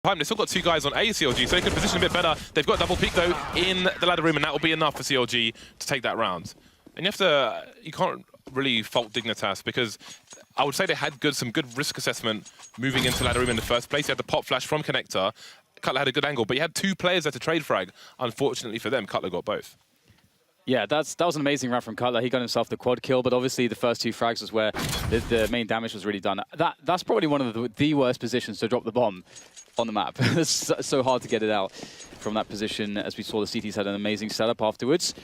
time. They've still got two guys on A CLG, so they could position a bit better. They've got double peak though in the ladder room, and that will be enough for CLG to take that round. And you can't really fault Dignitas, because I would say they had some good risk assessment moving into ladder room in the first place. You had the pop flash from Connector. Cutler had a good angle, but you had two players there to trade frag. Unfortunately for them, Cutler got both. Yeah, that was an amazing round from Cutler. He got himself the quad kill, but obviously the first two frags was where the main damage was really done. That's probably one of the worst positions to drop the bomb on the map. It's so hard to get it out from that position, as we saw the CTs had an amazing setup afterwards.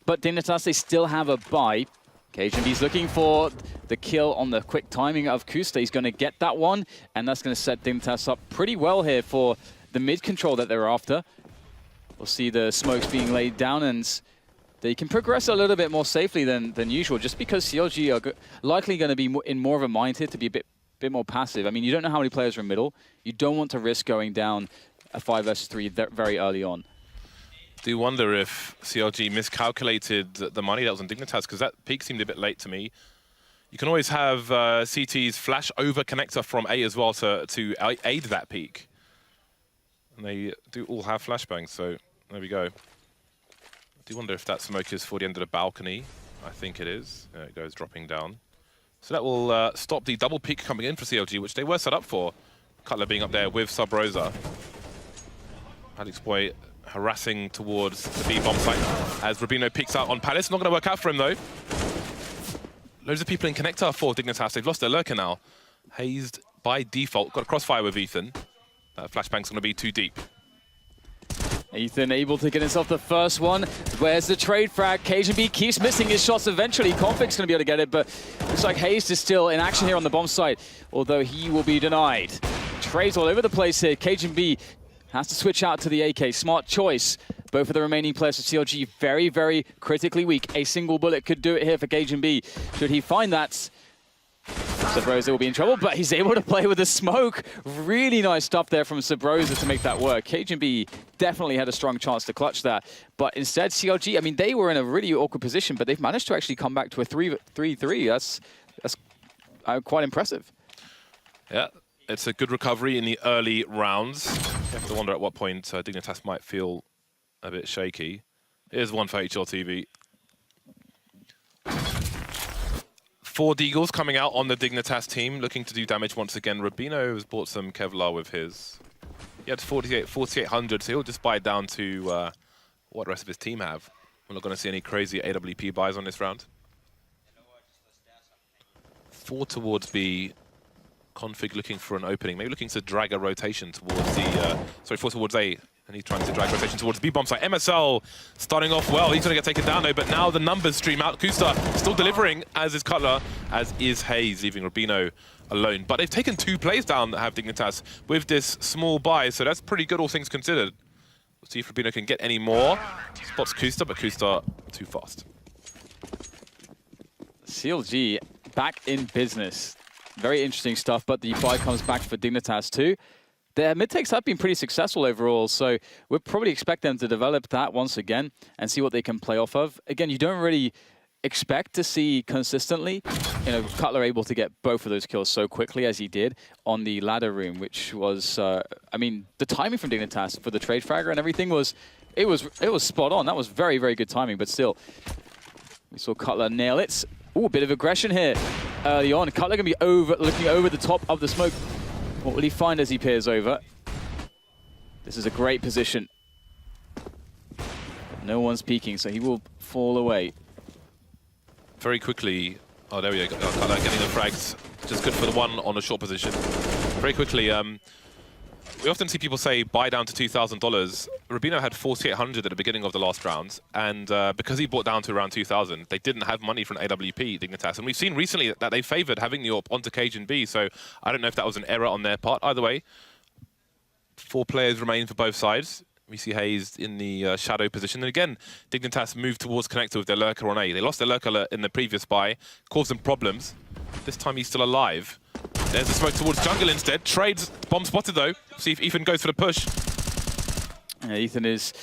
But Dignitas, they still have a buy. HLTV's looking for the kill on the quick timing of Kusta. He's going to get that one, and that's going to set Dignitas up pretty well here for the mid control that they're after. We'll see the smokes being laid down, and they can progress a little bit more safely than usual, just because CLG are likely going to be in more of a mind here to be a bit more passive. I mean, you don't know how many players are in middle. You don't want to risk going down a 5 versus 3 very early on. Do wonder if CLG miscalculated the money that was on Dignitas, because that peak seemed a bit late to me. You can always have CTs flash over Connector from A as well to aid that peak. And they do all have flashbangs, so there we go. I do wonder if that smoke is for the end of the balcony. I think it is. There it goes, dropping down. So that will stop the double peak coming in for CLG, which they were set up for. Cutler being up there with Sub Rosa. Alex Boy harassing towards the B bomb site as Rubino peeks out on Palace. Not going to work out for him though. Loads of people in Connector for Dignitas. They've lost their lurker now. Hazed by default. Got a crossfire with Ethan. That flashbang's going to be too deep. Ethan able to get himself the first one. Where's the trade frag? KGB keeps missing his shots eventually. Conflict's going to be able to get it, but looks like Hazed is still in action here on the bomb site, although he will be denied. Trades all over the place here. KGB has to switch out to the AK. Smart choice. Both of the remaining players for CLG very, very critically weak. A single bullet could do it here for KGB. Should he find that, Sabrosa will be in trouble, but he's able to play with the smoke. Really nice stuff there from Sabrosa to make that work. KGB definitely had a strong chance to clutch that. But instead, CLG, I mean, they were in a really awkward position, but they've managed to actually come back to a 3-3. That's quite impressive. Yeah, it's a good recovery in the early rounds. You have to wonder at what point Dignitas might feel a bit shaky. Here's one for HLTV. 4 Deagles coming out on the Dignitas team, looking to do damage once again. Rubino has bought some Kevlar with his. He had 4,800, so he'll just buy it down to what the rest of his team have. We're not going to see any crazy AWP buys on this round. 4 towards B. Config looking for an opening, maybe looking to drag a rotation towards the, 4 towards A, and he's trying to drag rotation towards B bomb site. MSL starting off well, he's going to get taken down though, but now the numbers stream out. Kusta still delivering, as is Cutler, as is Hayes, leaving Rubino alone. But they've taken 2 plays down that have Dignitas with this small buy, so that's pretty good all things considered. We'll see if Rubino can get any more. Spots Kusta, but Kusta too fast. CLG back in business. Very interesting stuff, but the buy comes back for Dignitas too. Their mid-takes have been pretty successful overall, so we'll probably expect them to develop that once again and see what they can play off of. Again, you don't really expect to see consistently, Cutler able to get both of those kills so quickly as he did on the ladder room, which was, I mean, the timing from Dignitas for the trade fragger and everything was spot on. That was very, very good timing, but still, we saw Cutler nail it. Ooh, a bit of aggression here early on. Cutler going to be looking over the top of the smoke. What will he find as he peers over? This is a great position. No one's peeking, so he will fall away. Very quickly, oh, there we go. Cutler getting the frags. Just good for the one on a short position. Very quickly, we often see people say buy down to $2,000. Rubino had 4,800 at the beginning of the last round, and because he bought down to around 2,000, they didn't have money for an AWP, Dignitas. And we've seen recently that they favored having the AWP onto Cage and B, so I don't know if that was an error on their part. Either way, 4 players remain for both sides. We see Hayes in the shadow position. And again, Dignitas moved towards Connector with their lurker on A. They lost their lurker in the previous buy, caused them problems. This time he's still alive. There's the smoke towards jungle instead. Trades, bomb spotted though. See if Ethan goes for the push. Yeah, Ethan is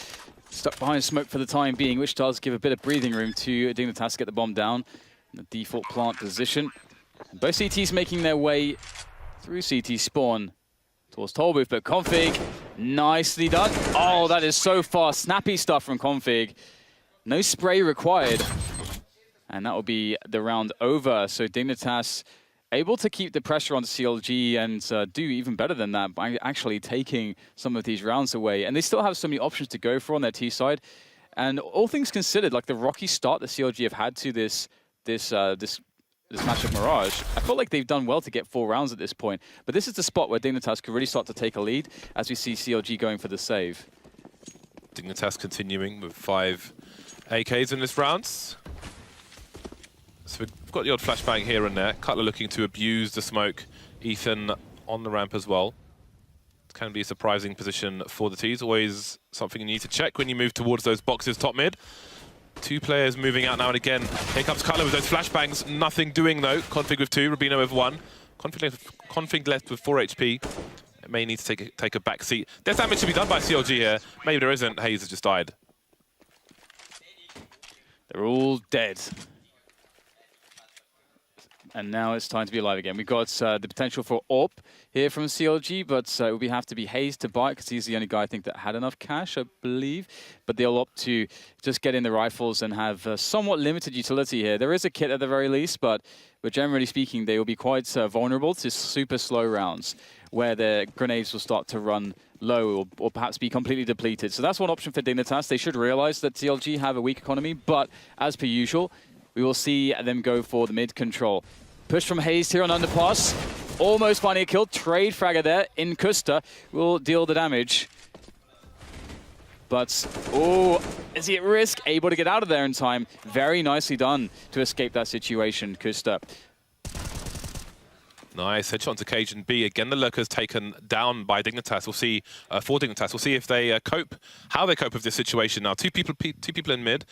stuck behind smoke for the time being, which does give a bit of breathing room to Dignitas to get the bomb down in the default plant position. And both CTs making their way through CT spawn towards Tollbooth, but Config, nicely done. Oh, that is so fast. Snappy stuff from Config. No spray required. And that will be the round over. So Dignitas able to keep the pressure on CLG and do even better than that by actually taking some of these rounds away. And they still have so many options to go for on their T side. And all things considered, like the rocky start that CLG have had to this match of Mirage, I feel like they've done well to get 4 rounds at this point. But this is the spot where Dignitas could really start to take a lead as we see CLG going for the save. Dignitas continuing with 5 AKs in this round. So we've got the odd flashbang here and there. Cutler looking to abuse the smoke. Ethan on the ramp as well. It can be a surprising position for the T's. Always something you need to check when you move towards those boxes top mid. 2 players moving out now and again. Here comes Cutler with those flashbangs. Nothing doing though. Config with 2, Rubino with 1. Config left with 4 HP. It may need to take a back seat. There's damage to be done by CLG here. Maybe there isn't. Hayes has just died. They're all dead. And now it's time to be alive again. We've got the potential for AWP here from CLG, but it would have to be Hayes to buy it because he's the only guy I think that had enough cash, I believe. But they'll opt to just get in the rifles and have somewhat limited utility here. There is a kit at the very least, but generally speaking, they will be quite vulnerable to super slow rounds where their grenades will start to run low or perhaps be completely depleted. So that's one option for Dignitas. They should realize that CLG have a weak economy, but as per usual, we will see them go for the mid control. Push from Hayes here on underpass. Almost finding a kill. Trade fragger there in Kusta will deal the damage. But, oh, is he at risk? Able to get out of there in time. Very nicely done to escape that situation, Kusta. Nice headshot onto Cage and B. Again, the lurker's taken down by Dignitas. We'll see for Dignitas. We'll see if they cope, how they cope with this situation now. Two people in mid.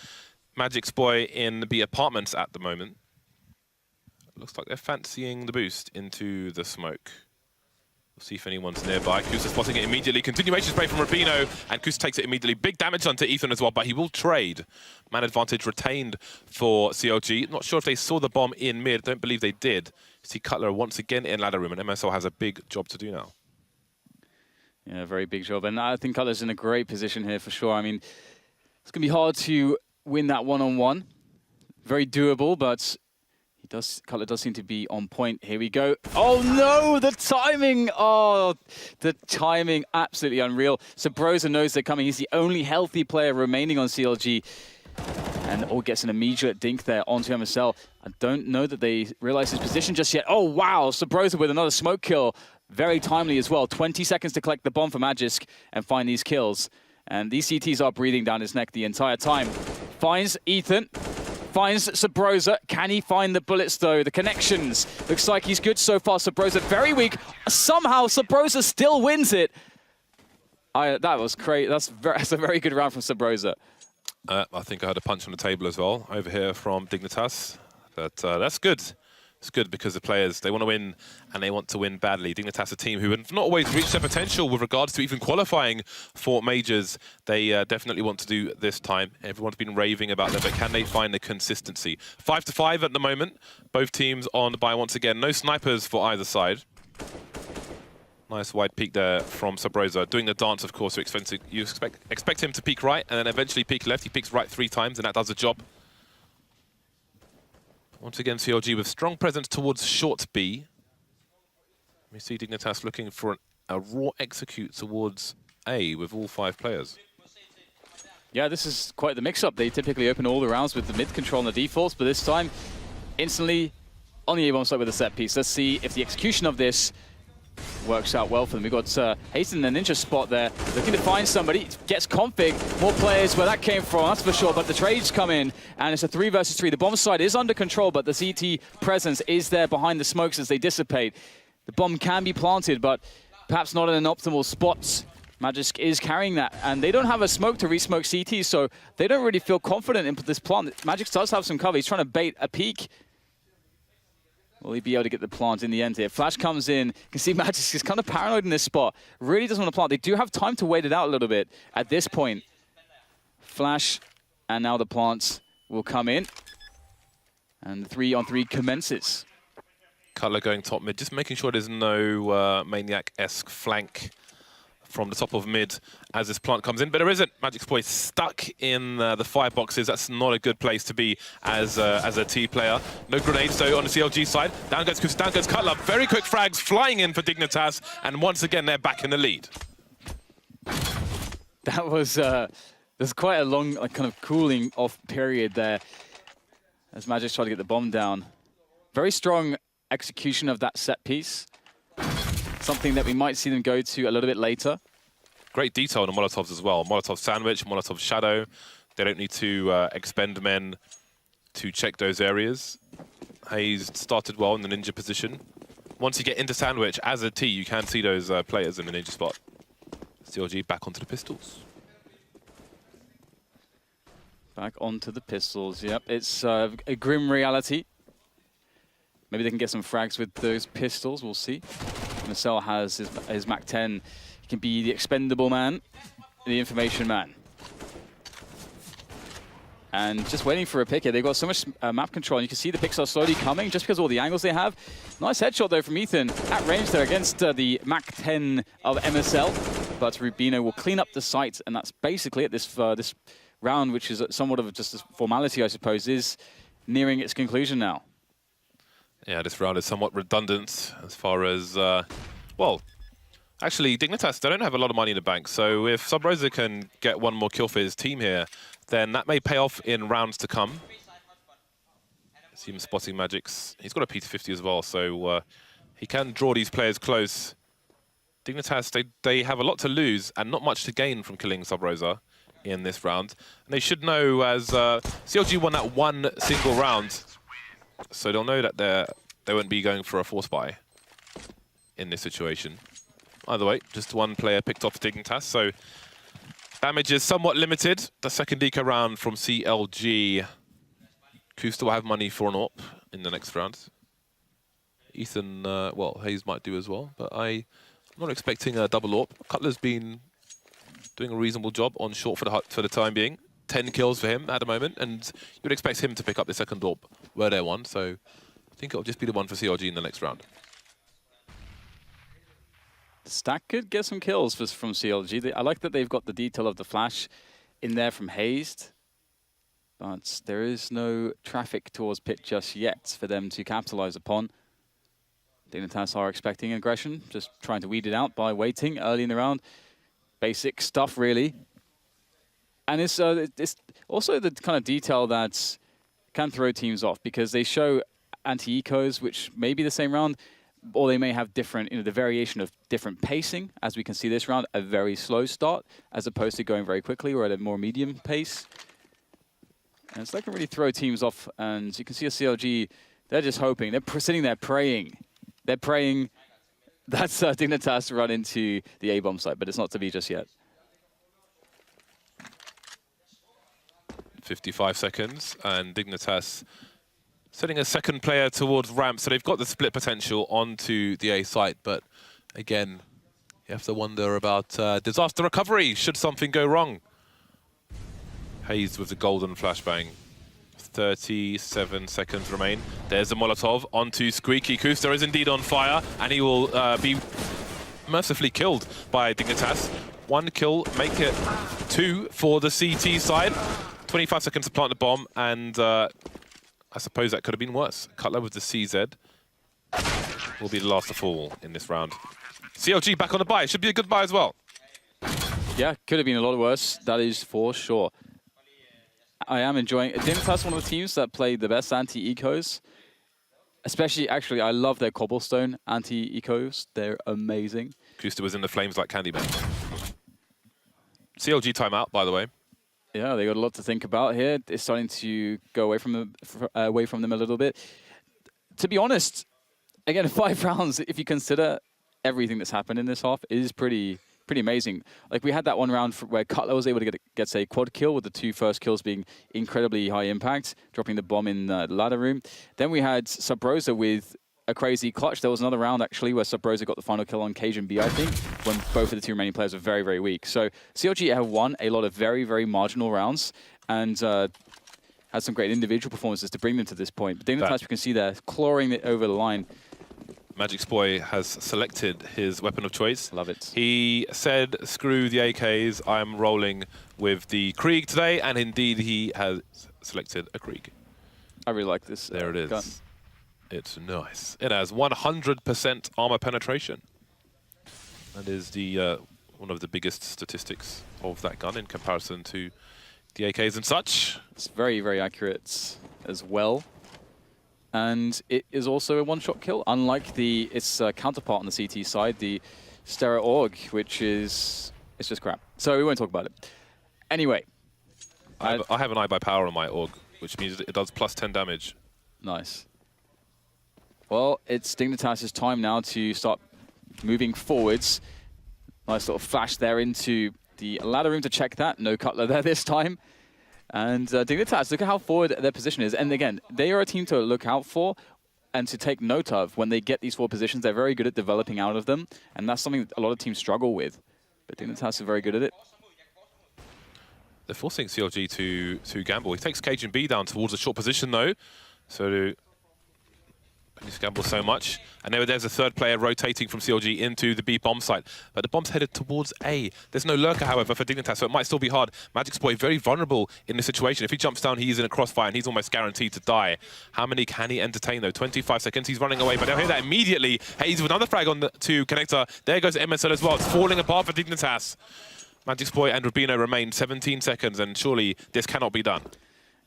Magic's boy in the B apartments at the moment. Looks like they're fancying the boost into the smoke. We'll see if anyone's nearby. Kusa spotting it immediately. Continuation spray from Rubino, and Kusa takes it immediately. Big damage onto Ethan as well, but he will trade. Man advantage retained for CLG. Not sure if they saw the bomb in mid. Don't believe they did. See Cutler once again in ladder room, and MSL has a big job to do now. Yeah, very big job. And I think Cutler's in a great position here for sure. I mean, it's going to be hard to win that one-on-one. Very doable, but Cutler does seem to be on point. Here we go. Oh no, the timing! Oh, the timing, absolutely unreal. Sabrosa knows they're coming. He's the only healthy player remaining on CLG. And gets an immediate dink there onto MSL. I don't know that they realize his position just yet. Oh wow, Sabrosa with another smoke kill. Very timely as well. 20 seconds to collect the bomb for Magisk and find these kills. And these CTs are breathing down his neck the entire time. Finds Ethan. Finds Sabrosa. Can he find the bullets, though? The connections. Looks like he's good so far. Sabrosa very weak. Somehow, Sabrosa still wins it. That was great. That's a very good round from Sabrosa. I think I had a punch on the table as well over here from Dignitas. But that's good. It's good because the players, they want to win, and they want to win badly. Dignitas, a team who have not always reached their potential with regards to even qualifying for majors. They definitely want to do this time. Everyone's been raving about them, but can they find the consistency? 5-5 at the moment. Both teams on by once again. No snipers for either side. Nice wide peek there from Sabrosa. Doing the dance, of course, you expect him to peek right and then eventually peek left. He peeks right 3 times, and that does the job. Once again, CLG with strong presence towards short B. We see Dignitas looking for a raw execute towards A with all 5 players. Yeah, this is quite the mix-up. They typically open all the rounds with the mid control and the defaults, but this time, instantly on the A-bomb side with a set piece. Let's see if the execution of this works out well for them. We've got Hasten in the ninja spot there, looking to find somebody. Gets config. More players where that came from, that's for sure. But the trades come in, and it's a 3 versus 3. The bomb side is under control, but the CT presence is there behind the smokes as they dissipate. The bomb can be planted, but perhaps not in an optimal spot. Magisk is carrying that, and they don't have a smoke to re-smoke CT, so they don't really feel confident in this plant. Magisk does have some cover. He's trying to bait a peek. Will he be able to get the plant in the end here? Flash comes in. You can see Magisk is kind of paranoid in this spot. Really doesn't want to plant. They do have time to wait it out a little bit at this point. Flash, and now the plants will come in. And the 3-on-3 commences. Cutler going top mid, just making sure there's no Maniac-esque flank from the top of mid as this plant comes in. But there isn't. Magic's boy stuck in the fireboxes. That's not a good place to be as a T player. No grenades, though, on the CLG side. Down goes Kus, down goes Cutler. Very quick frags flying in for Dignitas. And once again, they're back in the lead. That was there's quite a long kind of cooling off period there as Magic tried to get the bomb down. Very strong execution of that set piece. Something that we might see them go to a little bit later. Great detail on the Molotovs as well. Molotov sandwich, Molotov shadow. They don't need to expend men to check those areas. Hayes started well in the ninja position. Once you get into sandwich, as a T, you can see those players in the ninja spot. CLG back onto the pistols. Back onto the pistols, yep. It's a grim reality. Maybe they can get some frags with those pistols, we'll see. Marcel has his Mac-10. He can be the expendable man, the information man. And just waiting for a pick here. They've got so much map control, and you can see the picks are slowly coming just because of all the angles they have. Nice headshot, though, from Ethan at range there against the Mac-10 of MSL. But Rubino will clean up the site, and that's basically it. This round, which is somewhat of just a formality, I suppose, is nearing its conclusion now. Yeah, this round is somewhat redundant as far as, well, actually, Dignitas, they don't have a lot of money in the bank, so if Sub Rosa can get one more kill for his team here, then that may pay off in rounds to come. See him spotting Magic's. He's got a P250 as well, so he can draw these players close. Dignitas, they have a lot to lose and not much to gain from killing Sub Rosa in this round. And they should know, as CLG won that one single round, so they'll know that they won't be going for a force buy in this situation. Either way, just one player picked off Dignitas, so damage is somewhat limited. The second deco round from CLG. Kusta will have money for an AWP in the next round. Ethan, well, Hayes might do as well, but I'm not expecting a double AWP. Cutler's been doing a reasonable job on short for the time being. 10 kills for him at the moment, and you would expect him to pick up the second AWP were there one, so I think it'll just be the one for CLG in the next round. Stack could get some kills from CLG. I like that they've got the detail of the flash in there from Hazed, but there is no traffic towards pit just yet for them to capitalize upon. Dignitas are expecting aggression, just trying to weed it out by waiting early in the round. Basic stuff, really. And it's also the kind of detail that can throw teams off, because they show anti-ecos, which may be the same round, or they may have different, the variation of different pacing, as we can see this round, a very slow start, as opposed to going very quickly or at a more medium pace. And so that can really throw teams off, and you can see a CLG, they're just hoping, they're sitting there praying. They're praying that's Dignitas to run into the A-bomb site, but it's not to be just yet. 55 seconds, and Dignitas sending a second player towards ramp, so they've got the split potential onto the A site, but again, you have to wonder about disaster recovery should something go wrong. Hayes with the golden flashbang. 37 seconds remain. There's the Molotov onto Squeaky. Kusta is indeed on fire, and he will be mercifully killed by Dignitas. One kill, make it 2 for the CT side. 25 seconds to plant the bomb, and I suppose that could have been worse. Cutler with the CZ will be the last to fall in this round. CLG back on the buy. Should be a good buy as well. Yeah, could have been a lot worse. That is for sure. I am enjoying it. Dignitas, one of the teams that played the best anti-ecos. Especially, actually, I love their cobblestone anti-ecos. They're amazing. Kusta was in the flames like Candyman. CLG timeout, by the way. Yeah, they got a lot to think about here. It's starting to go away from them a little bit. To be honest, again, 5 rounds, if you consider everything that's happened in this half, is pretty amazing. Like, we had that one round where Cutler was able to get a quad kill, with the 2 first kills being incredibly high impact, dropping the bomb in the ladder room. Then we had Sub Rosa with a crazy clutch. There was another round, actually, where Sub Rosa got the final kill on Cajun B, I think, when both of the 2 remaining players were very, very weak. So CLG have won a lot of very, very marginal rounds, and had some great individual performances to bring them to this point. But Dignitas, you can see there, clawing it over the line. Magic's boy has selected his weapon of choice. Love it. He said, screw the AKs, I'm rolling with the Krieg today, and indeed he has selected a Krieg. I really like this. There it is. Gun. It's nice. It has 100% armor penetration. That is the one of the biggest statistics of that gun in comparison to the AKs and such. It's very, very accurate as well. And it is also a one-shot kill, unlike its counterpart on the CT side, the Stereo Org, which is it's just crap. So we won't talk about it. Anyway. I have an eye by power on my Org, which means it does +10 damage. Nice. Well, it's Dignitas' time now to start moving forwards. Nice little flash there into the ladder room to check that. No Cutler there this time. And Dignitas, look at how forward their position is. And again, they are a team to look out for and to take note of when they get these forward positions. They're very good at developing out of them. And that's something that a lot of teams struggle with. But Dignitas are very good at it. They're forcing CLG to gamble. He takes Cage and B down towards a short position, though. So he's gambled so much. And there's a third player rotating from CLG into the B bomb site. But the bomb's headed towards A. There's no lurker, however, for Dignitas, so it might still be hard. Magic's boy very vulnerable in this situation. If he jumps down, he's in a crossfire, and he's almost guaranteed to die. How many can he entertain, though? 25 seconds, he's running away, but they'll hear that immediately. Hayes with another frag on to Connector. There goes MSL as well. It's falling apart for Dignitas. Magic's boy and Rubino remain 17 seconds, and surely this cannot be done.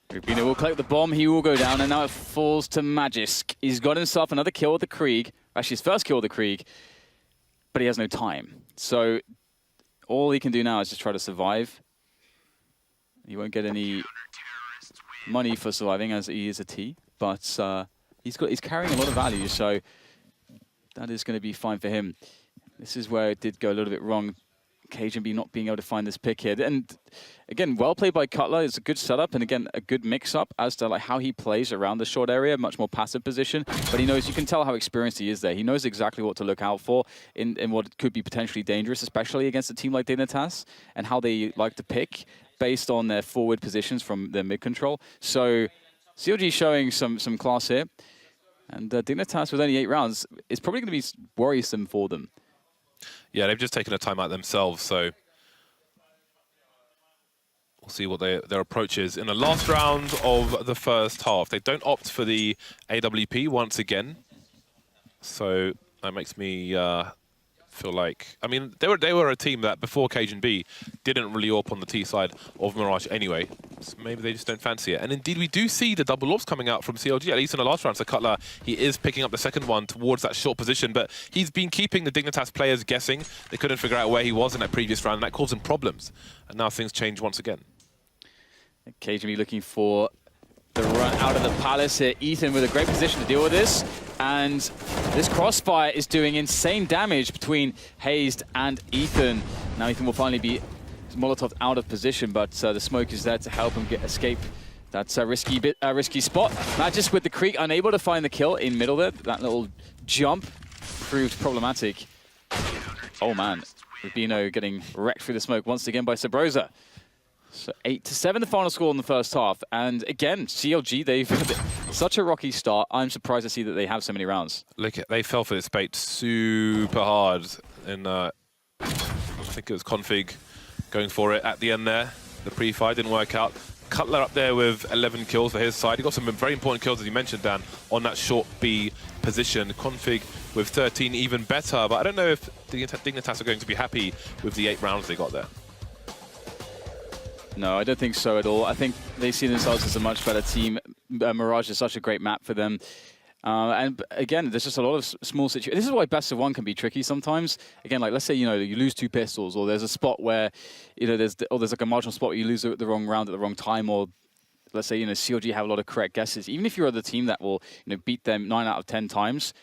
Rubino will collect the bomb, he will go down, and now it falls to Magisk. He's got himself another kill with the Krieg, actually his first kill with the Krieg, but he has no time. So all he can do now is just try to survive. He won't get any money for surviving as he is a T, but he's carrying a lot of value, so that is going to be fine for him. This is where it did go a little bit wrong. Cage and B not being able to find this pick here. And again, well played by Cutler. It's a good setup and again, a good mix-up as to like how he plays around the short area, much more passive position. But he knows, you can tell how experienced he is there. He knows exactly what to look out for in what could be potentially dangerous, especially against a team like Dignitas, and how they like to pick based on their forward positions from their mid-control. So CLG showing some class here. And Dignitas with only 8 rounds is probably going to be worrisome for them. Yeah, they've just taken a timeout themselves, so we'll see what their approach is. In the last round of the first half, they don't opt for the AWP once again, so that makes me feel like... I mean, they were a team that, before Cage and B, didn't really AWP on the T side of Mirage anyway. So maybe they just don't fancy it. And indeed, we do see the double AWPs coming out from CLG, at least in the last round. So Cutler, he is picking up the second one towards that short position, but he's been keeping the Dignitas players guessing. They couldn't figure out where he was in that previous round, and that caused him problems. And now things change once again. Cage and B looking for the run out of the palace here. Ethan with a great position to deal with this. And this crossfire is doing insane damage between Hazed and Ethan. Now Ethan will finally be Molotov out of position, but the smoke is there to help him escape that risky spot. Magisk with the Krieg, unable to find the kill in middle there. That little jump proved problematic. Oh man, Rubino getting wrecked through the smoke once again by Sabrosa. So 8-7 the final score in the first half. And again, CLG, they've had such a rocky start. I'm surprised to see that they have so many rounds. Look, they fell for this bait super hard. And I think it was Config going for it at the end there. The pre-fight didn't work out. Cutler up there with 11 kills for his side. He got some very important kills, as you mentioned, Dan, on that short B position. Config with 13, even better. But I don't know if Dignitas are going to be happy with the 8 rounds they got there. No, I don't think so at all. I think they see themselves as a much better team. Mirage is such a great map for them. And again, there's just a lot of small situations. This is why best of one can be tricky sometimes. Again, like let's say, you know, you lose 2 pistols, or there's a spot where, you know, there's like a marginal spot where you lose the wrong round at the wrong time, or let's say, you know, CLG have a lot of correct guesses. Even if you're the team that will, you know, beat them 9 out of 10 times,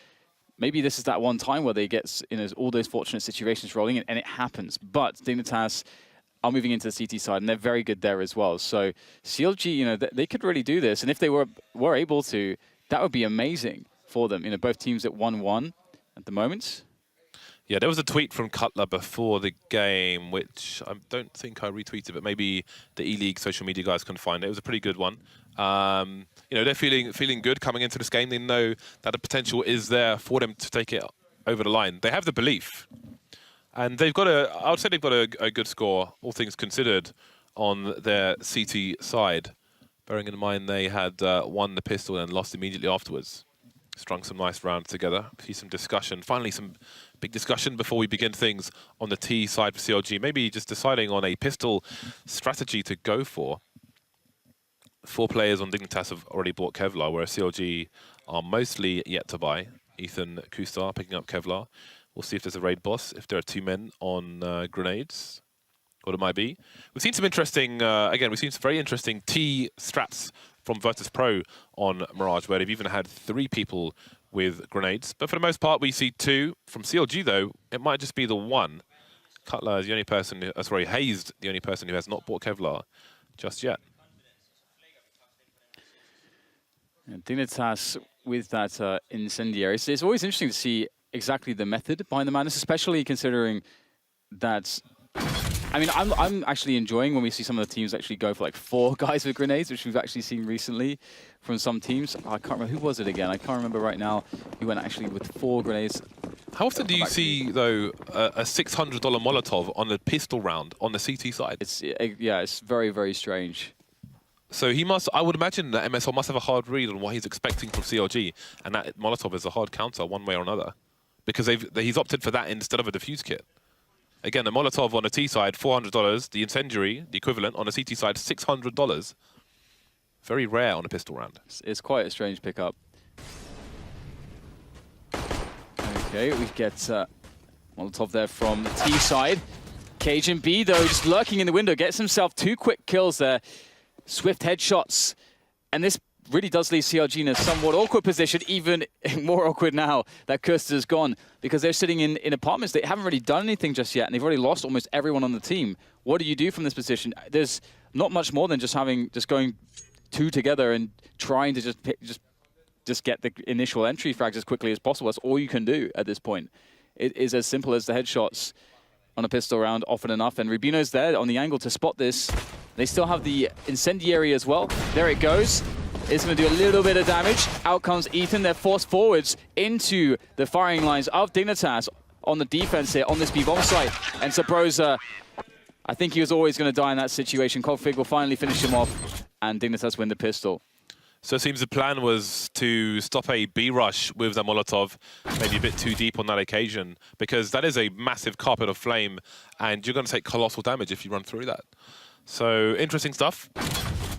maybe this is that one time where they get, you know, all those fortunate situations rolling in, and it happens. But Dignitas are moving into the CT side, and they're very good there as well. So CLG, you know, they could really do this, and if they were able to, that would be amazing for them. You know, both teams at 1-1 at the moment. Yeah, there was a tweet from Cutler before the game, which I don't think I retweeted, but maybe the ELEAGUE social media guys can find it. It was a pretty good one. You know, they're feeling good coming into this game. They know that the potential is there for them to take it over the line. They have the belief, and they've got I would say they've got a good score, all things considered, on their CT side. Bearing in mind they had won the pistol and lost immediately afterwards. Strung some nice rounds together. See some discussion. Finally, some big discussion before we begin things on the T side for CLG. Maybe just deciding on a pistol strategy to go for. 4 players on Dignitas have already bought Kevlar, whereas CLG are mostly yet to buy. Ethan Kustar picking up Kevlar. We'll see if there's a raid boss, if there are 2 men on grenades, what it might be. We've seen some interesting, again, we've seen some very interesting T strats from Virtus.Pro on Mirage, where they've even had 3 people with grenades. But for the most part, we see 2. From CLG, though, it might just be the 1. Cutler is the only person, sorry, Hazed, the only person who has not bought Kevlar just yet. And Dignitas with that incendiary. It's always interesting to see exactly the method behind the madness, especially considering that. I mean, I'm actually enjoying when we see some of the teams actually go for like 4 guys with grenades, which we've actually seen recently from some teams. I can't remember, who was it again? I can't remember right now who went actually with 4 grenades. How often do you see, though, a $600 Molotov on a pistol round on the CT side? Yeah, it's very, very strange. So he must, I would imagine that MSL must have a hard read on what he's expecting from CLG, and that Molotov is a hard counter one way or another, because he's opted for that instead of a defuse kit. Again, the Molotov on the T side, $400. The incendiary, the equivalent, on the CT side, $600. Very rare on a pistol round. It's quite a strange pickup. Okay, we get Molotov there from the T side. Cajun B, though, just lurking in the window, gets himself 2 quick kills there. Swift headshots. And this really does leave CLG in a somewhat awkward position, even more awkward now that Kusta's gone, because they're sitting in apartments. They haven't really done anything just yet, and they've already lost almost everyone on the team. What do you do from this position? There's not much more than just going 2 together and trying to just get the initial entry frags as quickly as possible. That's all you can do at this point. It is as simple as the headshots on a pistol round often enough, and Rubino's there on the angle to spot this. They still have the incendiary as well. There it goes. It's going to do a little bit of damage. Out comes Ethan. They're forced forwards into the firing lines of Dignitas on the defense here on this B-bomb site. And Sabrosa, I think he was always going to die in that situation. Config will finally finish him off, and Dignitas win the pistol. So it seems the plan was to stop a B rush with the Molotov, maybe a bit too deep on that occasion, because that is a massive carpet of flame, and you're going to take colossal damage if you run through that. So interesting stuff.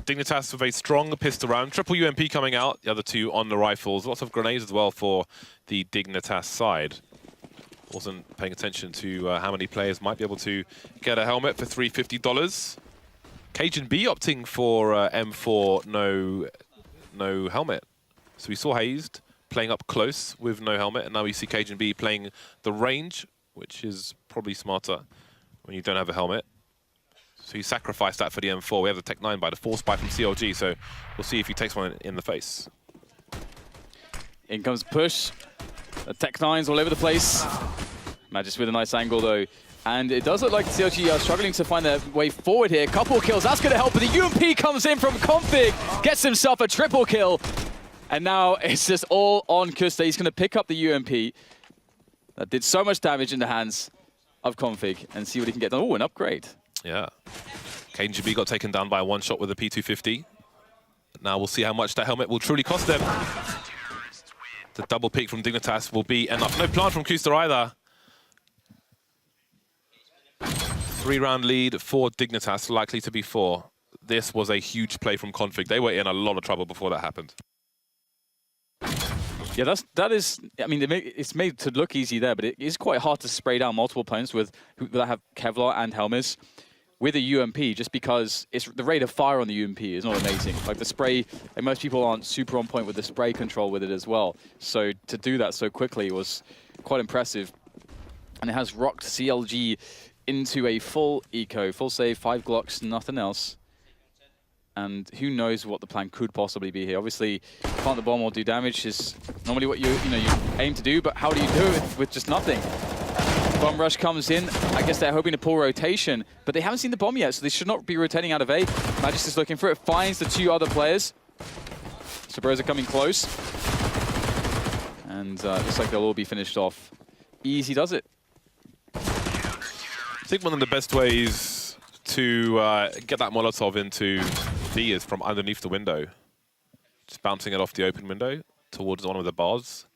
Dignitas with a strong pistol round. Triple UMP coming out, the other 2 on the rifles. Lots of grenades as well for the Dignitas side. Wasn't paying attention to how many players might be able to get a helmet for $350. Cajun B opting for M4, no helmet. So we saw Hazed playing up close with no helmet, and now we see Cajun B playing the range, which is probably smarter when you don't have a helmet. So he sacrificed that for the M4. We have the Tech 9 by the force buy from CLG, so we'll see if he takes one in the face. In comes push. The Tech 9s all over the place. Magis with a nice angle, though. And it does look like CLG are struggling to find their way forward here. Couple kills, that's going to help, but the UMP comes in from Config, gets himself a triple kill. And now it's just all on Kusta. He's going to pick up the UMP. That did so much damage in the hands of Config, and see what he can get done. Oh, an upgrade. Yeah. Cajun B got taken down by a 1-shot with a P250. Now we'll see how much that helmet will truly cost them. The double pick from Dignitas will be enough. No plant from Kusta either. 3-round lead for Dignitas, likely to be 4. This was a huge play from Config. They were in a lot of trouble before that happened. Yeah, that is. I mean, it's made to look easy there, but it is quite hard to spray down multiple opponents that have Kevlar and helmets with a UMP, just because the rate of fire on the UMP is not amazing. Like the spray, and most people aren't super on point with the spray control with it as well. So to do that so quickly was quite impressive, and it has rocked CLG into a full eco, full save, 5 Glocks, nothing else. And who knows what the plan could possibly be here. Obviously, plant the bomb or do damage is normally what you aim to do, but how do you do it with just nothing? Bomb rush comes in. I guess they're hoping to pull rotation, but they haven't seen the bomb yet, so they should not be rotating out of A. Magix is looking for it, finds the 2 other players. Sabrosa coming close. And looks like they'll all be finished off. Easy does it. I think one of the best ways to get that Molotov into B is from underneath the window. Just bouncing it off the open window towards one of the bars.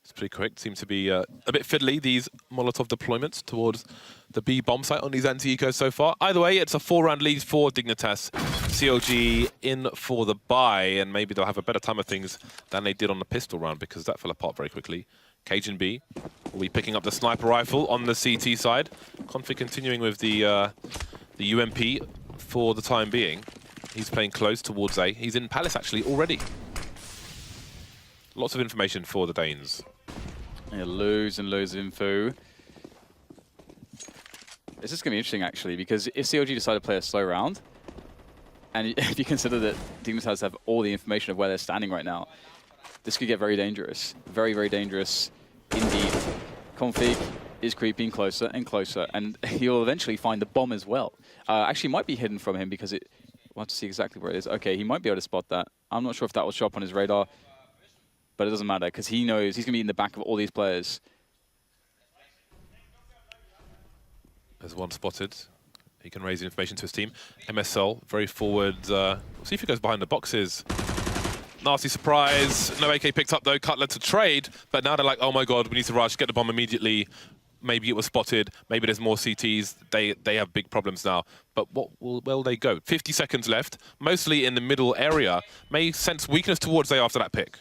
It's pretty quick. Seems to be a bit fiddly, these Molotov deployments towards the B bomb site on these anti-ecos so far. Either way, it's a 4-round lead for Dignitas. CLG in for the buy, and maybe they'll have a better time of things than they did on the pistol round, because that fell apart very quickly. Cajun B will be picking up the sniper rifle on the CT side. Config continuing with the UMP for the time being. He's playing close towards A. He's in Palace, actually, already. Lots of information for the Danes. Yeah, loads and loads of info. This is going to be interesting, actually, because if CLG decide to play a slow round, and if you consider that Dignitas have all the information of where they're standing right now, this could get very dangerous. Very, very dangerous indeed. Config is creeping closer and closer, and he'll eventually find the bomb as well. Actually, might be hidden from him because we'll have to see exactly where it is. Okay, he might be able to spot that. I'm not sure if that will show up on his radar. But it doesn't matter, because he knows he's going to be in the back of all these players. There's one spotted. He can raise the information to his team. MSL, very forward. We'll see if he goes behind the boxes. Nasty surprise. No AK picked up, though. Cutler to trade. But now they're like, oh, my God, we need to rush, get the bomb immediately. Maybe it was spotted. Maybe there's more CTs. They have big problems now. But where will they go? 50 seconds left, mostly in the middle area. May sense weakness towards A after that pick.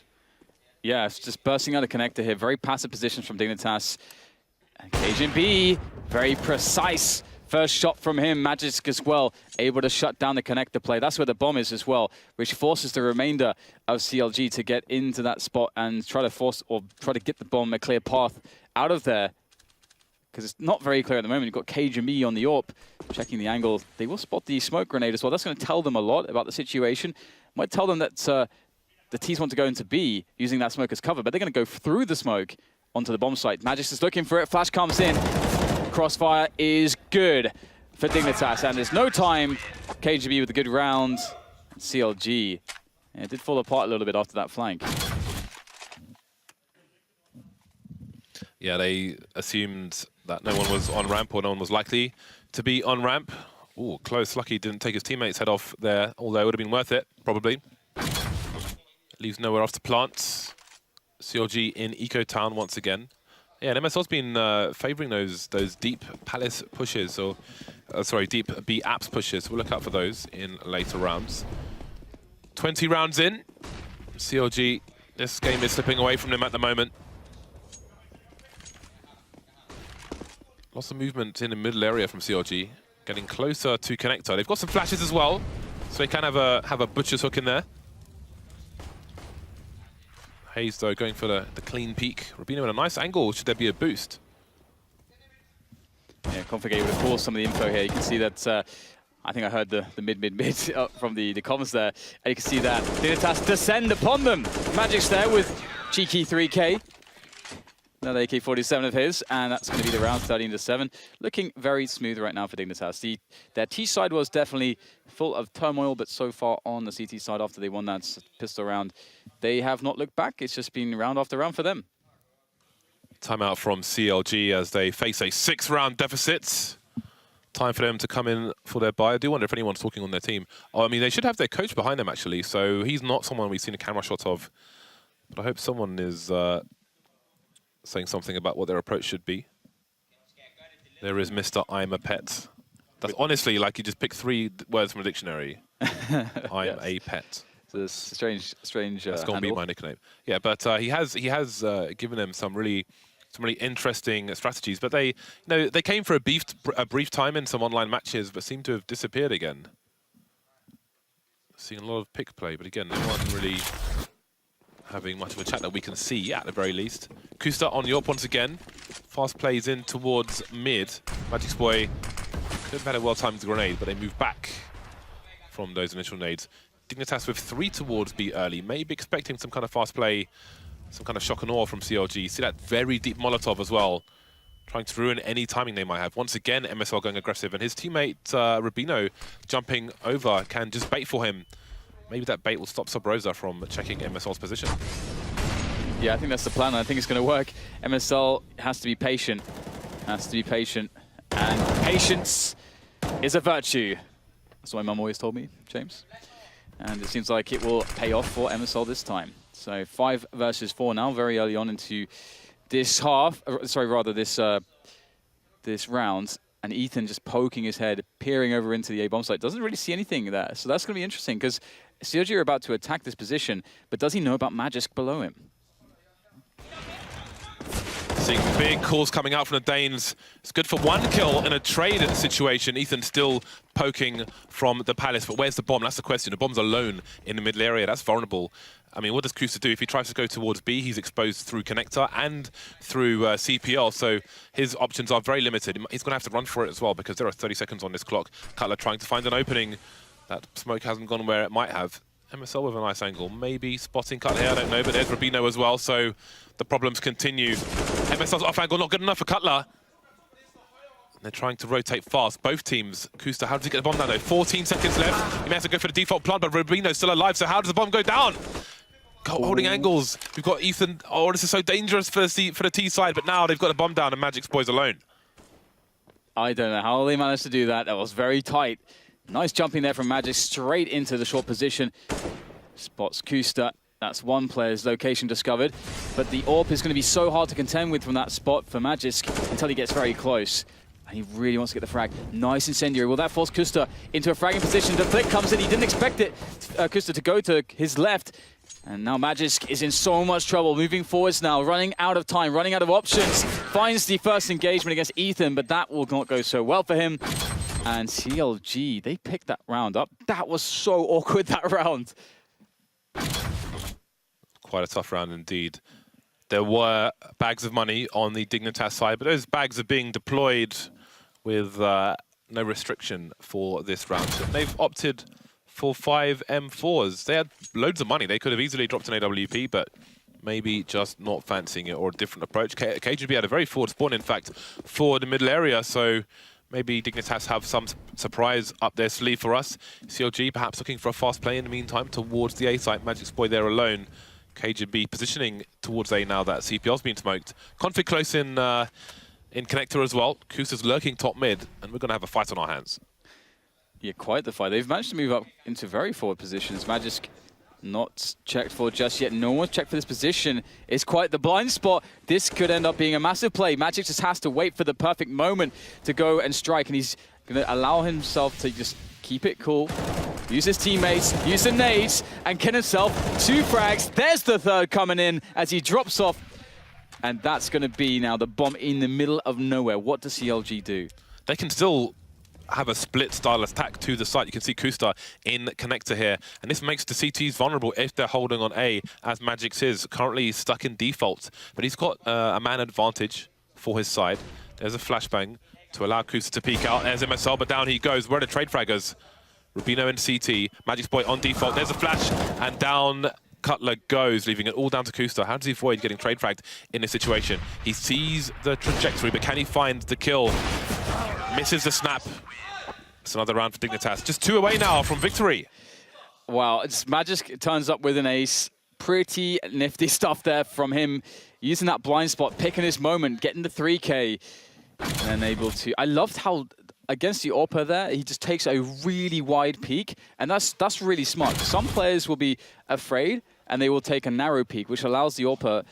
Yeah, it's just bursting out a connector here. Very passive positions from Dignitas. And Cajun B, very precise first shot from him. Magix as well, able to shut down the connector play. That's where the bomb is as well, which forces the remainder of CLG to get into that spot and try to get the bomb a clear path out of there. Because it's not very clear at the moment. You've got Cajun B on the AWP, checking the angle. They will spot the smoke grenade as well. That's going to tell them a lot about the situation. Might tell them that the T's want to go into B using that smoke as cover, but they're going to go through the smoke onto the bomb site. Magix is looking for it. Flash comes in. Crossfire is good for Dignitas, and there's no time. KGB with a good round. CLG. Yeah, it did fall apart a little bit after that flank. Yeah, they assumed that no one was on ramp, or no one was likely to be on ramp. Ooh, close. Lucky didn't take his teammate's head off there, although it would have been worth it, probably. Leaves nowhere else to plant. CLG in Eco Town once again. Yeah, and MSL's been favouring those deep Palace pushes, or deep B apps pushes. We'll look out for those in later rounds. 20 rounds in. CLG, this game is slipping away from them at the moment. Lots of movement in the middle area from CLG, getting closer to connector. They've got some flashes as well, so they can have a butcher's hook in there. Hayes, though, going for the clean peek. Rubino in a nice angle. Should there be a boost? Yeah, Config able to call some of the info here. You can see that, I think I heard the mid from the comms there. And you can see that Dignitas descend upon them. Magix there with cheeky 3K. Another AK-47 of his, and that's going to be the round 13-7. Looking very smooth right now for Dignitas. Their T side was definitely full of turmoil, but so far on the CT side, after they won that pistol round, they have not looked back. It's just been round after round for them. Timeout from CLG as they face a 6-round deficit. Time for them to come in for their buy. I do wonder if anyone's talking on their team. Oh, I mean, they should have their coach behind them, actually, so he's not someone we've seen a camera shot of. But I hope someone is saying something about what their approach should be. There is Mr. I'm a pet. That's honestly like you just pick 3 words from a dictionary. I'm a pet. So it's a strange That's going to be my nickname. Yeah, but he has given them some really interesting strategies. But they came for a brief time in some online matches, but seem to have disappeared again. Seeing a lot of pick play, but again, no one really having much of a chat that we can see at the very least. Kusta on the AWP once again. Fast plays in towards mid. Magix Boy could have had a well-timed grenade, but they move back from those initial nades. Dignitas with 3 towards B early. Maybe expecting some kind of fast play, some kind of shock and awe from CLG. See that very deep Molotov as well. trying to ruin any timing they might have. Once again, MSL going aggressive, and his teammate Rubino jumping over can just bait for him. Maybe that bait will stop Subrosa from checking MSL's position. Yeah, I think that's the plan. I think it's going to work. MSL has to be patient. And patience is a virtue. That's what my mum always told me, James. And it seems like it will pay off for MSL this time. So 5 versus 4 now, very early on into this half. Sorry, rather this round. And Ethan just poking his head, peering over into the A-bomb site. Doesn't really see anything there. So that's going to be interesting because CLG are about to attack this position, but does he know about Magisk below him? Seeing big calls coming out from the Danes. It's good for 1 kill in a trade situation. Ethan still poking from the Palace, but where's the bomb? That's the question. The bomb's alone in the middle area. That's vulnerable. I mean, what does Kusa do? If he tries to go towards B, he's exposed through connector and through CPL, so his options are very limited. He's going to have to run for it as well because there are 30 seconds on this clock. Cutler trying to find an opening. That smoke hasn't gone where it might have. MSL with a nice angle. Maybe spotting Cutler here, I don't know, but there's Rubino as well, so the problems continue. MSL's off angle, not good enough for Cutler. They're trying to rotate fast, both teams. Kusta, how does he get the bomb down though? 14 seconds left. He may have to go for the default plant, but Rubino's still alive, so how does the bomb go down? Holding angles. We've got Ethan. Oh, this is so dangerous for the T side, but now they've got the bomb down and Magic's boys alone. I don't know how they managed to do that. That was very tight. Nice jumping there from Magic straight into the short position. Spots Kusta. That's one player's location discovered. But the AWP is going to be so hard to contend with from that spot for Magisk until he gets very close. And he really wants to get the frag. Nice incendiary. Will that force Kusta into a fragging position? The flick comes in. He didn't expect it. Kusta to go to his left. And now Magisk is in so much trouble. Moving forwards now. Running out of time. Running out of options. Finds the first engagement against Ethan. But that will not go so well for him. And CLG, they picked that round up. That was so awkward, that round. Quite a tough round indeed. There were bags of money on the Dignitas side, but those bags are being deployed with no restriction for this round. So they've opted for 5 M4s. They had loads of money. They could have easily dropped an AWP, but maybe just not fancying it or a different approach. KGB had a very forward spawn, in fact, for the middle area, so maybe Dignitas have some surprise up their sleeve for us. CLG perhaps looking for a fast play in the meantime towards the A site. Magic's boy there alone. KGB positioning towards A now that CPL's been smoked. Config close in connector as well. Kusa's lurking top mid, and we're going to have a fight on our hands. Yeah, quite the fight. They've managed to move up into very forward positions. Magisk not checked for just yet. No one's checked for this position. It's quite the blind spot. This could end up being a massive play. Magic just has to wait for the perfect moment to go and strike, and he's going to allow himself to just keep it cool, use his teammates, use the nades, and get himself 2 frags. There's the third coming in as he drops off, and that's going to be now the bomb in the middle of nowhere. What does CLG do? They can still have a split style attack to the site. You can see Kusta in connector here, and this makes the CTs vulnerable if they're holding on A, as Magic's is currently stuck in default. But he's got a man advantage for his side. There's a flashbang to allow Kusta to peek out. There's MSL, but down he goes. Where are the trade fraggers? Rubino and CT. Magic's boy on default. There's a flash, and down Cutler goes, leaving it all down to Kusta. How does he avoid getting trade fragged in this situation? He sees the trajectory, but can he find the kill? Misses the snap. It's another round for Dignitas. Just 2 away now from victory. Wow, Magisk turns up with an ace. Pretty nifty stuff there from him. Using that blind spot, picking his moment, getting the 3K. And then able to... I loved how, against the AWPer there, he just takes a really wide peek. And that's really smart. Some players will be afraid, and they will take a narrow peek, which allows the AWPer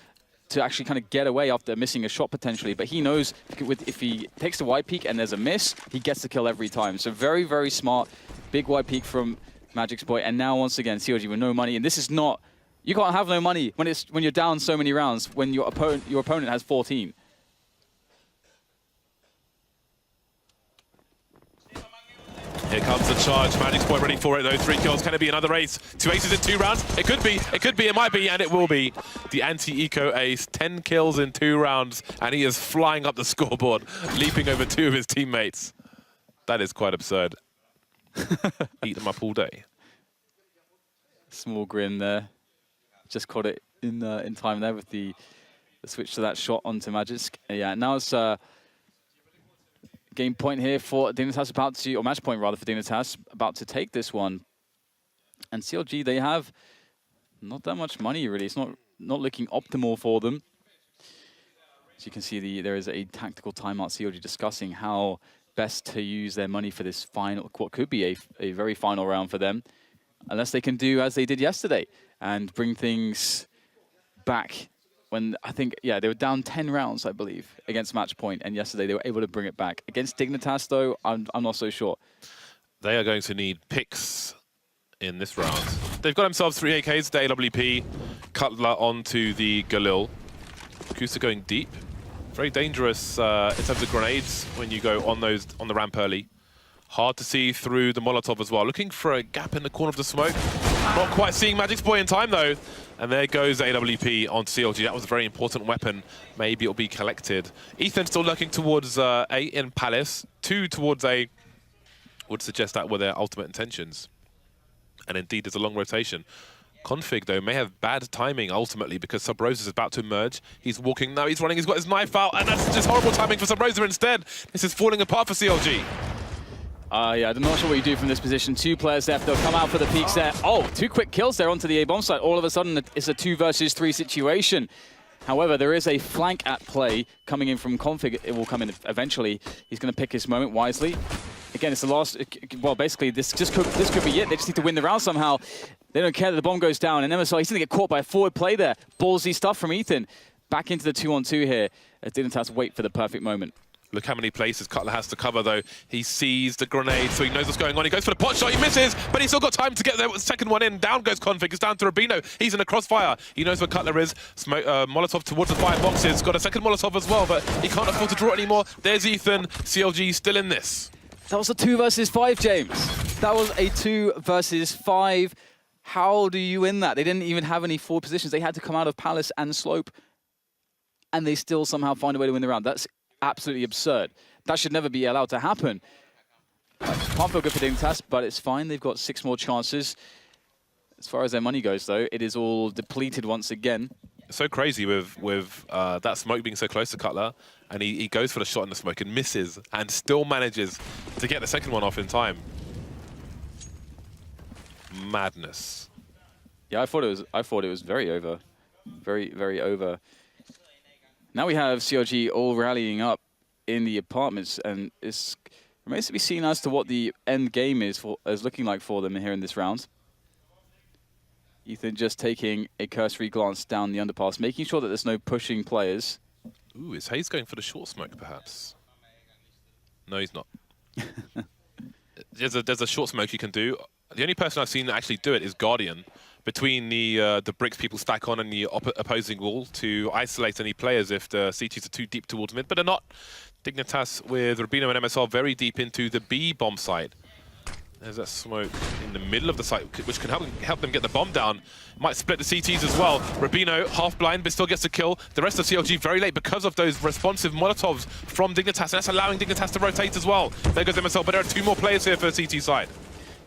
to actually kind of get away after missing a shot potentially. But he knows if he takes the wide peek and there's a miss, he gets the kill every time. So very, very smart. Big wide peek from Magic's boy. And now once again, CLG with no money. And this is not... You can't have no money when you're down so many rounds, when your opponent has 14. Here comes the charge. Magic's boy ready for it though. 3 kills. Can it be another ace? 2 aces in 2 rounds. It could be. It could be. It might be. And it will be. The anti-eco ace. 10 kills in 2 rounds. And he is flying up the scoreboard, leaping over 2 of his teammates. That is quite absurd. Eat them up all day. Small grin there. Just caught it in time there with the switch to that shot onto Magisk. Yeah, now it's Game point here for Dignitas about to, or match point rather for Dignitas, about to take this one. And CLG, they have not that much money really. It's not looking optimal for them. As you can see, there is a tactical timeout. CLG discussing how best to use their money for this final, what could be a very final round for them, unless they can do as they did yesterday and bring things back. When I think, yeah, they were down 10 rounds, I believe, against match point, and yesterday they were able to bring it back. Against Dignitas, though, I'm not so sure. They are going to need picks in this round. They've got themselves 3 AKs, the AWP, Cutler onto the Galil. Kusa going deep. Very dangerous in terms of grenades when you go on the ramp early. Hard to see through the Molotov as well. Looking for a gap in the corner of the smoke. Not quite seeing Magic's boy in time though. And there goes AWP on CLG. That was a very important weapon. Maybe it'll be collected. Ethan still lurking towards A in Palace. 2 towards A would suggest that were their ultimate intentions. And indeed, there's a long rotation. Config, though, may have bad timing ultimately because Sub Rosa is about to emerge. He's walking, no, he's running, he's got his knife out, and that's just horrible timing for Sub Rosa instead. This is falling apart for CLG. Yeah, I'm not sure what you do from this position. 2 players left, they'll come out for the peeks there. Oh, 2 quick kills there onto the A-bomb site. All of a sudden, it's a 2 versus 3 situation. However, there is a flank at play coming in from Config. It will come in eventually. He's going to pick his moment wisely. Again, it's the last, well, basically, this could be it. They just need to win the round somehow. They don't care that the bomb goes down. And MSI, he's going to get caught by a forward play there. Ballsy stuff from Ethan. Back into the 2-on-2 here. As Dignitas wait for the perfect moment. Look how many places Cutler has to cover, though. He sees the grenade, so he knows what's going on. He goes for the pot shot, he misses, but he's still got time to get the second one in. Down goes Config, it's down to Rubino. He's in a crossfire. He knows where Cutler is. Molotov towards the fireboxes. Got a second Molotov as well, but he can't afford to draw it anymore. There's Ethan. CLG still in this. That was a 2 versus 5, James. That was a 2 versus 5. How do you win that? They didn't even have any forward positions. They had to come out of Palace and Slope, and they still somehow find a way to win the round. That's absolutely absurd. That should never be allowed to happen. Can't feel good for Dignitas, but it's fine. They've got 6 more chances. As far as their money goes, though, it is all depleted once again. So crazy with that smoke being so close to Cutler, and he goes for the shot in the smoke and misses, and still manages to get the second one off in time. Madness. Yeah, I thought it was very over, very over. Now we have CLG all rallying up in the apartments, and it remains to be seen as to what the end game is looking like for them here in this round. Ethan just taking a cursory glance down the underpass, making sure that there's no pushing players. Ooh, is Hayes going for the short smoke, perhaps? No, he's not. There's a short smoke you can do. The only person I've seen actually do it is Guardian, between the bricks people stack on and the opposing wall to isolate any players if the CTs are too deep towards mid, but they're not. Dignitas with Rubino and MSR very deep into the B bomb site. There's that smoke in the middle of the site, which can help them get the bomb down. Might split the CTs as well. Rubino, half blind, but still gets the kill. The rest of CLG very late because of those responsive Molotovs from Dignitas, and that's allowing Dignitas to rotate as well. There goes MSL, but there are 2 more players here for the CT side.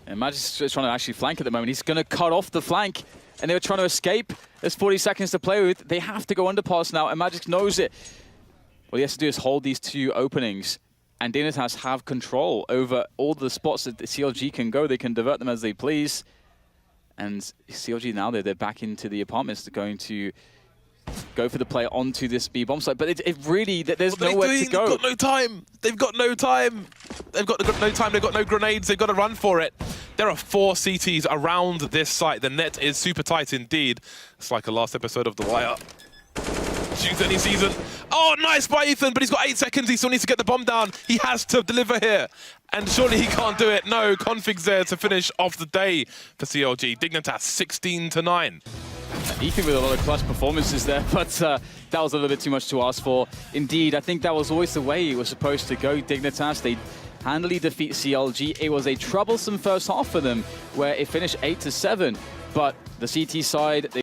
And Magic's just trying to actually flank at the moment. He's going to cut off the flank, and they were trying to escape. There's 40 seconds to play with. They have to go underpass now, and Magic knows it. What he has to do is hold these 2 openings, and Dignitas have control over all the spots that the CLG can go. They can divert them as they please. And CLG now, they're back into the apartments. They're going to go for the play onto this B bomb site, but it really, there's nowhere to go. They've got no time. They've got no time. They've got no time. They've got no grenades. They've got to run for it. There are 4 CTs around this site. The net is super tight indeed. It's like a last episode of The Wire. Shoots any season. Oh, nice by Ethan, but he's got 8 seconds. He still needs to get the bomb down. He has to deliver here. And surely he can't do it. No, Config's there to finish off the day for CLG. Dignitas 16-9. Ethan with a lot of clutch performances there, but that was a little bit too much to ask for. Indeed, I think that was always the way it was supposed to go. Dignitas, they handily defeat CLG. It was a troublesome first half for them, where it finished 8-7, but the CT side, they